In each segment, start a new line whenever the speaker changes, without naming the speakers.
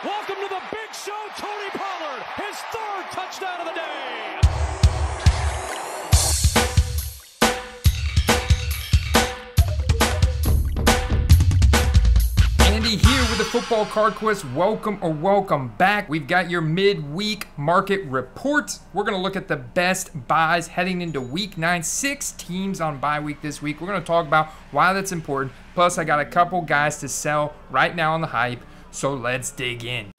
Welcome to the big show, Tony Pollard, his third touchdown of the day.
Andy here with the Football Card Quiz. Welcome back. We've got your midweek market report. We're going to look at the best buys heading into week 9. 6 teams on bye week this week. We're going to talk about why that's important. Plus, I got a couple guys to sell right now on the hype. So let's dig in.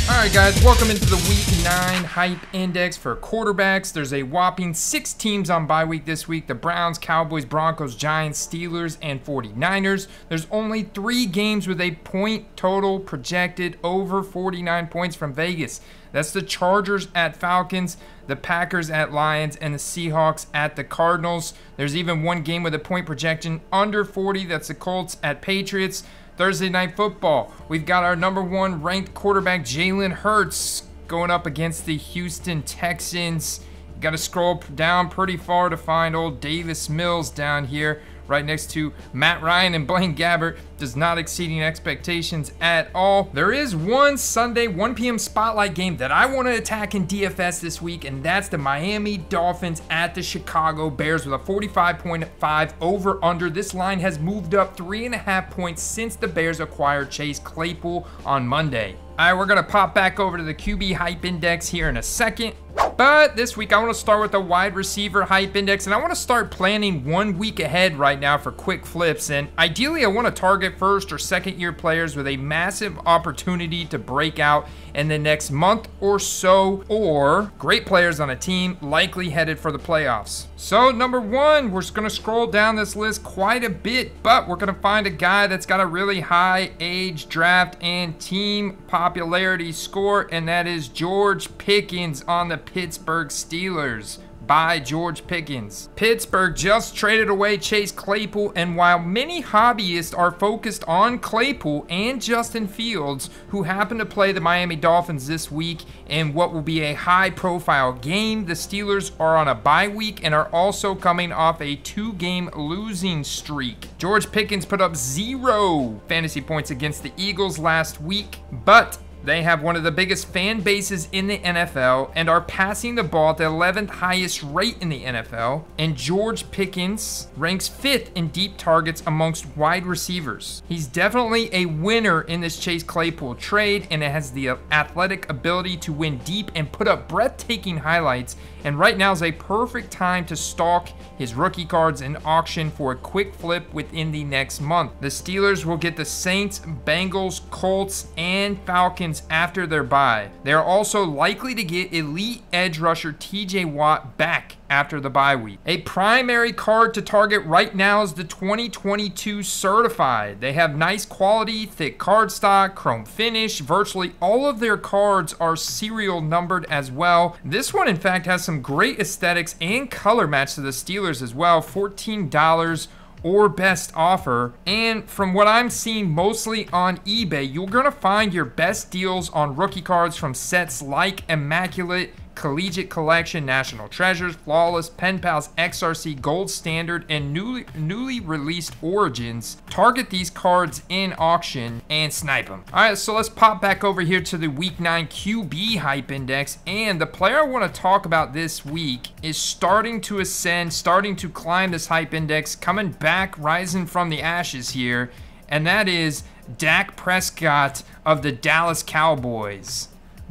Alright guys, welcome into the week 9 hype index for quarterbacks. There's a whopping 6 teams on bye week this week. The Browns, Cowboys, Broncos, Giants, Steelers, and 49ers. There's only 3 games with a point total projected over 49 points from Vegas. That's the Chargers at Falcons, the Packers at Lions, and the Seahawks at the Cardinals. There's even one game with a point projection under 40. That's the Colts at Patriots. Thursday Night Football, we've got our number 1 ranked quarterback, Jalen Hurts, going up against the Houston Texans. You got to scroll down pretty far to find old Davis Mills down here, right next to Matt Ryan and Blaine Gabbert. Does not exceeding expectations at all. There is one Sunday 1 p.m. spotlight game that I want to attack in DFS this week, and that's the Miami Dolphins at the Chicago Bears with a 45.5 over-under. This line has moved up 3.5 points since the Bears acquired Chase Claypool on Monday. All right, we're going to pop back over to the QB hype index here in a second. But this week, I want to start with the wide receiver hype index, and I want to start planning 1 week ahead right now for quick flips. And ideally, I want to target first or second year players with a massive opportunity to break out in the next month or so, or great players on a team likely headed for the playoffs. So number 1, we're just going to scroll down this list quite a bit, but we're going to find a guy that's got a really high age, draft, and team popularity score, and that is George Pickens on the Pittsburgh Steelers. By George Pickens. Pittsburgh just traded away Chase Claypool, and while many hobbyists are focused on Claypool and Justin Fields, who happen to play the Miami Dolphins this week in what will be a high-profile game, the Steelers are on a bye week and are also coming off a 2-game losing streak. George Pickens put up 0 fantasy points against the Eagles last week, but they have one of the biggest fan bases in the NFL and are passing the ball at the 11th highest rate in the NFL. And George Pickens ranks 5th in deep targets amongst wide receivers. He's definitely a winner in this Chase Claypool trade, and it has the athletic ability to win deep and put up breathtaking highlights. And right now is a perfect time to stalk his rookie cards in auction for a quick flip within the next month. The Steelers will get the Saints, Bengals, Colts, and Falcons after their bye. They are also likely to get elite edge rusher TJ Watt back after the bye week. A primary card to target right now is the 2022 Certified. They have nice quality, thick card stock, chrome finish. Virtually all of their cards are serial numbered as well. This one, in fact, has some great aesthetics and color match to the Steelers as well. $14 or best offer, and from what I'm seeing mostly on eBay, you're gonna find your best deals on rookie cards from sets like Immaculate, Collegiate Collection, National Treasures, Flawless, Pen Pals, XRC, Gold Standard, and newly released Origins. Target these cards in auction and snipe them. All right, so let's pop back over here to the Week 9 QB Hype Index, and the player I want to talk about this week is starting to ascend, starting to climb this Hype Index, coming back, rising from the ashes here, and that is Dak Prescott of the Dallas Cowboys.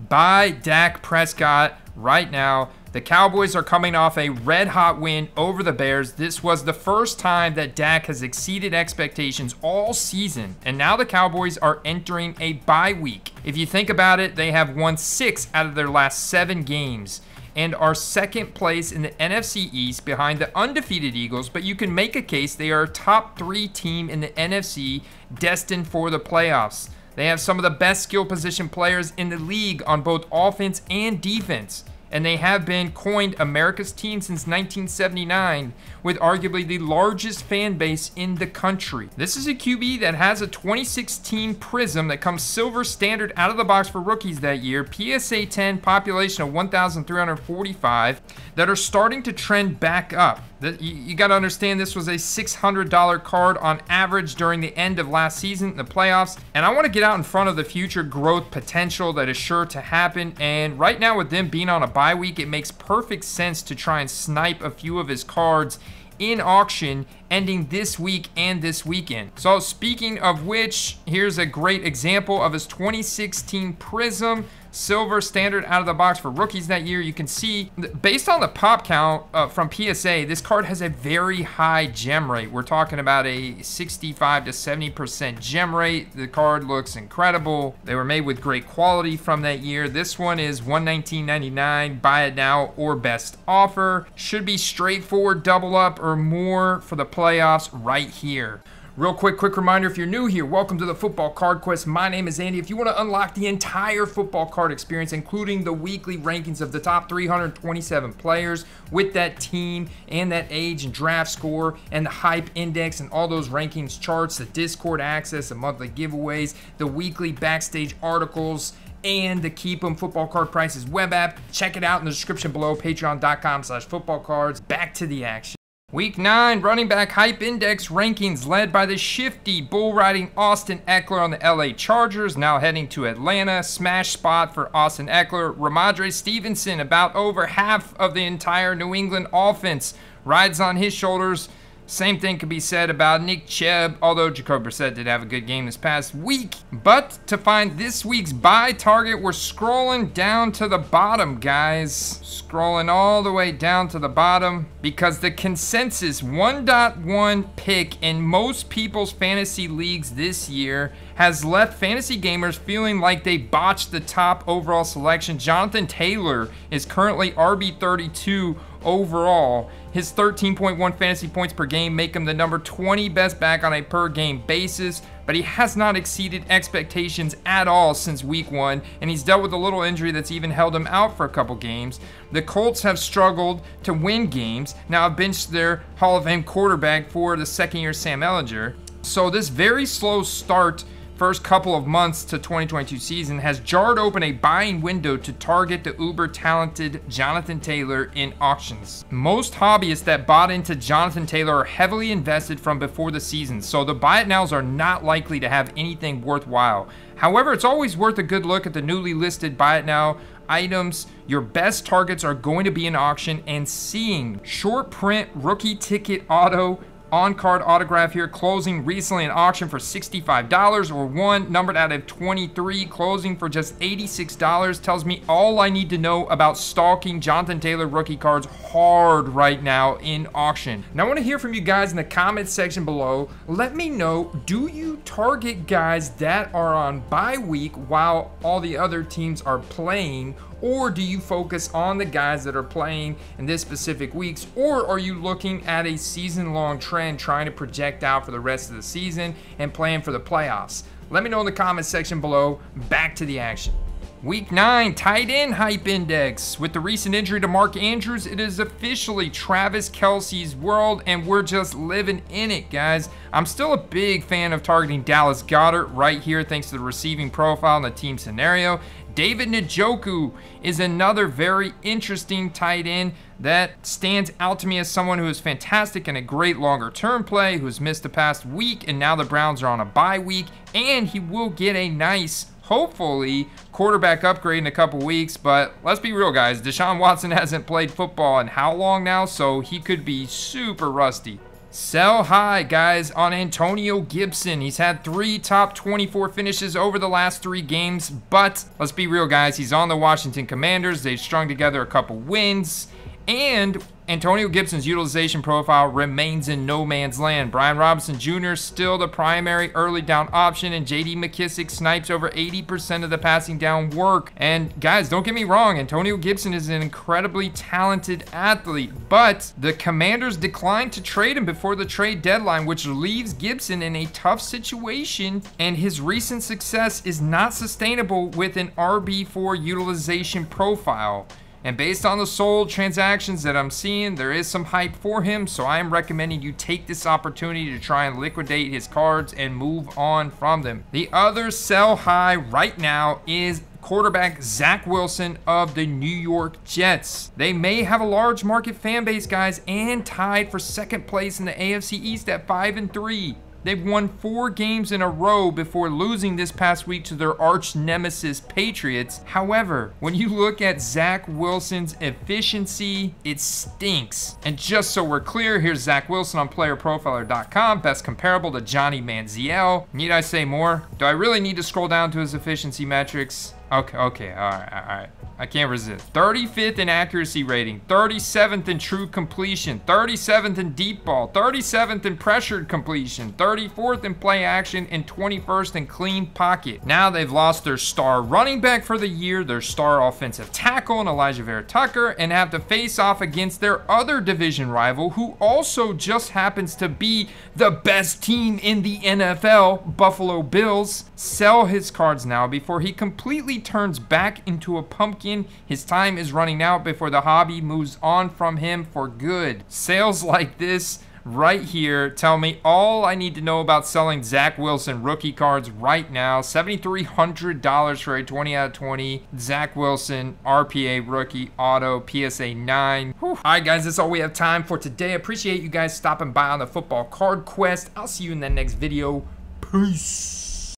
By Dak Prescott right now. The Cowboys are coming off a red-hot win over the Bears. This was the first time that Dak has exceeded expectations all season, and now the Cowboys are entering a bye week. If you think about it, they have won 6 out of their last 7 games and are second place in the NFC East behind the undefeated Eagles, but you can make a case they are a top 3 team in the NFC destined for the playoffs. They have some of the best skill position players in the league on both offense and defense, and they have been coined America's team since 1979 with arguably the largest fan base in the country. This is a QB that has a 2016 Prism that comes silver standard out of the box for rookies that year, PSA 10 population of 1,345 that are starting to trend back up. You got to understand this was a $600 card on average during the end of last season in the playoffs. And I want to get out in front of the future growth potential that is sure to happen. And right now with them being on a bye week, it makes perfect sense to try and snipe a few of his cards in auction ending this week and this weekend. So speaking of which, here's a great example of his 2016 Prism Silver standard out of the box for rookies that year. You can see, based on the pop count from PSA, this card has a very high gem rate. We're talking about a 65 to 70% gem rate. The card looks incredible. They were made with great quality from that year. This one is $119.99. Buy it now or best offer. Should be straightforward double up or more for the playoffs right here. Real quick reminder, if you're new here, welcome to the Football Card Quest. My name is Andy. If you want to unlock the entire football card experience, including the weekly rankings of the top 327 players with that team and that age and draft score and the hype index and all those rankings charts, the Discord access, the monthly giveaways, the weekly backstage articles, and the Keep 'em Football Card Prices web app, check it out in the description below, patreon.com/footballcards. Back to the action. Week 9 running back hype index rankings led by the shifty bull riding Austin Eckler on the LA Chargers, now heading to Atlanta. Smash spot for Austin Eckler. Ramondre Stevenson, about over half of the entire New England offense, rides on his shoulders. Same thing could be said about Nick Chubb, although Jacoby Brissett did have a good game this past week. But to find this week's buy target, we're scrolling down to the bottom, guys. Scrolling all the way down to the bottom because the consensus 1.1 pick in most people's fantasy leagues this year has left fantasy gamers feeling like they botched the top overall selection. Jonathan Taylor is currently RB32 overall. His 13.1 fantasy points per game make him the number 20 best back on a per game basis, but he has not exceeded expectations at all since week 1, and he's dealt with a little injury that's even held him out for a couple games. The Colts have struggled to win games. Now I've benched their Hall of Fame quarterback for the second year Sam Ehlinger. So this very slow start first couple of months to 2022 season has jarred open a buying window to target the uber talented Jonathan Taylor in auctions. Most hobbyists that bought into Jonathan Taylor are heavily invested from before the season, so the buy it nows are not likely to have anything worthwhile. However, it's always worth a good look at the newly listed buy it now items. Your best targets are going to be in auction, and seeing short print rookie ticket auto on-card autograph here closing recently in auction for $65, or one numbered out of 23 closing for just $86 tells me all I need to know about stalking Jonathan Taylor rookie cards hard right now in auction. Now I want to hear from you guys in the comments section below. Let me know, do you target guys that are on bye week while all the other teams are playing? Or do you focus on the guys that are playing in this specific weeks? Or are you looking at a season-long trend trying to project out for the rest of the season and plan for the playoffs? Let me know in the comments section below. Back to the action. Week 9 tight end hype index. With the recent injury to Mark Andrews, it is officially Travis Kelce's world, and we're just living in it, guys. I'm still a big fan of targeting Dallas Goedert right here thanks to the receiving profile and the team scenario. David Njoku is another very interesting tight end that stands out to me as someone who is fantastic and a great longer term play, who's missed the past week, and now the Browns are on a bye week, and he will get a nice, hopefully, quarterback upgrade in a couple weeks. But let's be real, guys, Deshaun Watson hasn't played football in how long now, so he could be super rusty. Sell high, guys, on Antonio Gibson. He's had 3 top 24 finishes over the last 3 games, but let's be real, guys, he's on the Washington Commanders. They've strung together a couple wins, and Antonio Gibson's utilization profile remains in no man's land. Brian Robinson Jr. still the primary early down option, and J.D. McKissic snipes over 80% of the passing down work. And guys, don't get me wrong, Antonio Gibson is an incredibly talented athlete, but the Commanders declined to trade him before the trade deadline, which leaves Gibson in a tough situation, and his recent success is not sustainable with an RB4 utilization profile. And based on the sold transactions that I'm seeing, there is some hype for him, so I am recommending you take this opportunity to try and liquidate his cards and move on from them. The other sell high right now is quarterback Zach Wilson of the New York Jets. They may have a large market fan base, guys, and tied for second place in the AFC East at 5-3. They've won 4 games in a row before losing this past week to their arch nemesis Patriots. However, when you look at Zach Wilson's efficiency, it stinks. And just so we're clear, here's Zach Wilson on playerprofiler.com, best comparable to Johnny Manziel. Need I say more? Do I really need to scroll down to his efficiency metrics? Okay, all right. I can't resist. 35th in accuracy rating, 37th in true completion, 37th in deep ball, 37th in pressured completion, 34th in play action, and 21st in clean pocket. Now they've lost their star running back for the year, their star offensive tackle in Elijah Vera Tucker, and have to face off against their other division rival, who also just happens to be the best team in the NFL, Buffalo Bills. Sell his cards now before he completely turns back into a pumpkin. His time is running out before the hobby moves on from him for good. Sales like this right here tell me all I need to know about selling Zach Wilson rookie cards right now. $7,300 for a 20 out of 20 Zach Wilson RPA rookie auto PSA 9. Whew. All right, guys, that's all we have time for today. Appreciate you guys stopping by on the Football Card Quest. I'll see you in the next video. Peace.